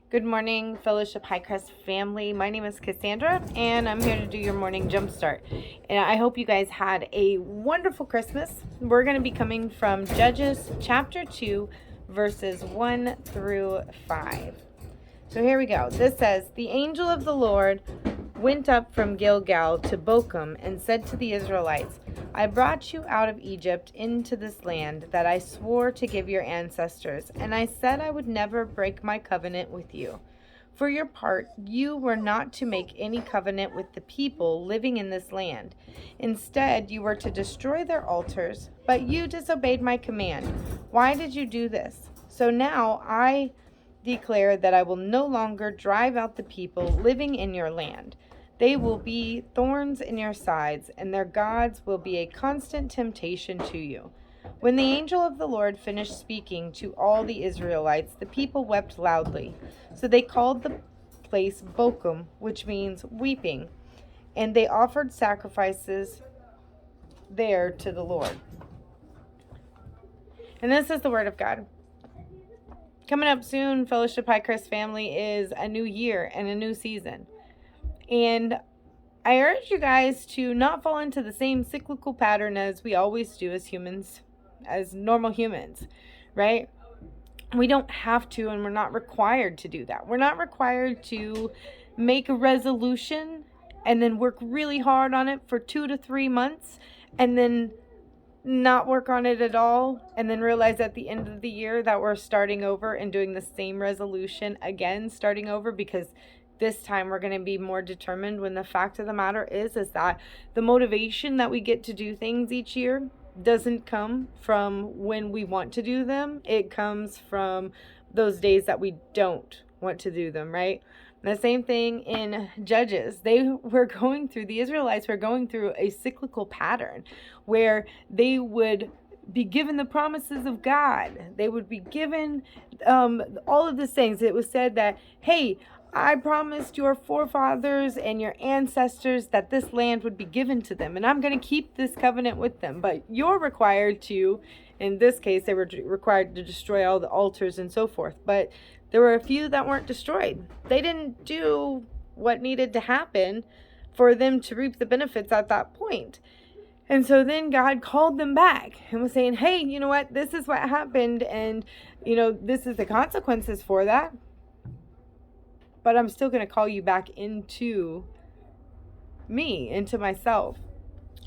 Good morning, Fellowship Hi-Crest family. My name is Cassandra, and I'm here to do your morning Jumpstart. And I hope you guys had a wonderful Christmas. We're going to be coming from Judges chapter 2, verses 1 through 5. So here we go. This says, "The angel of the Lord went up from Gilgal to Bochum and said to the Israelites, I brought you out of Egypt into this land that I swore to give your ancestors, and I said I would never break my covenant with you. For your part, you were not to make any covenant with the people living in this land. Instead, you were to destroy their altars, but you disobeyed my command. Why did you do this? So now I declare that I will no longer drive out the people living in your land. They will be thorns in your sides, and their gods will be a constant temptation to you." When the angel of the Lord finished speaking to all the Israelites, the people wept loudly. So they called the place Bochum, which means weeping, and they offered sacrifices there to the Lord. And this is the word of God. Coming up soon, Fellowship Hi-Crest family, is a new year and a new season. And I urge you guys to not fall into the same cyclical pattern as we always do as humans, as normal humans, right? We don't have to, and we're not required to do that. We're not required to make a resolution and then work really hard on it for 2 to 3 months and then not work on it at all, and then realize at the end of the year that we're starting over and doing the same resolution again, starting over, because this time we're going to be more determined, when the fact of the matter is that the motivation that we get to do things each year doesn't come from when we want to do them. It comes from those days that we don't want to do them, right? And the same thing in Judges. The Israelites were going through a cyclical pattern where they would be given the promises of God. They would be given all of these things. It was said that, hey, I promised your forefathers and your ancestors that this land would be given to them, and I'm going to keep this covenant with them. But you're required to, in this case, they were required to destroy all the altars and so forth. But there were a few that weren't destroyed. They didn't do what needed to happen for them to reap the benefits at that point. And so then God called them back and was saying, hey, you know what? This is what happened, and, this is the consequences for that. But I'm still going to call you back into me, into myself.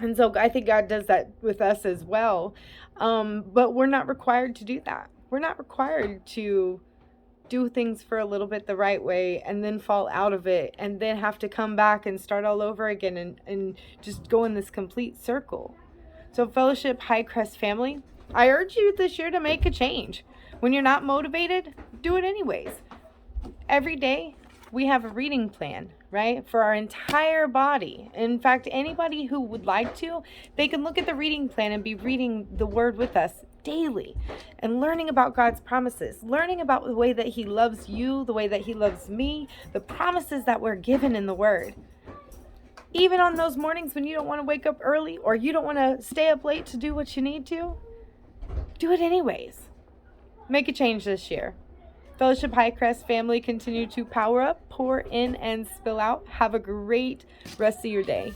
And so I think God does that with us as well. But we're not required to do that. We're not required to do things for a little bit the right way and then fall out of it and then have to come back and start all over again and just go in this complete circle. So Fellowship Hi-Crest family, I urge you this year to make a change. When you're not motivated, do it anyways. Every day we have a reading plan, right, for our entire body. In fact, anybody who would like to, they can look at the reading plan and be reading the word with us daily and learning about God's promises, learning about the way that he loves you, the way that he loves me, the promises that we're given in the word. Even on those mornings when you don't want to wake up early or you don't want to stay up late to do what you need to, do it anyways. Make a change this year. Fellowship Hi-Crest family, continue to power up, pour in, and spill out. Have a great rest of your day.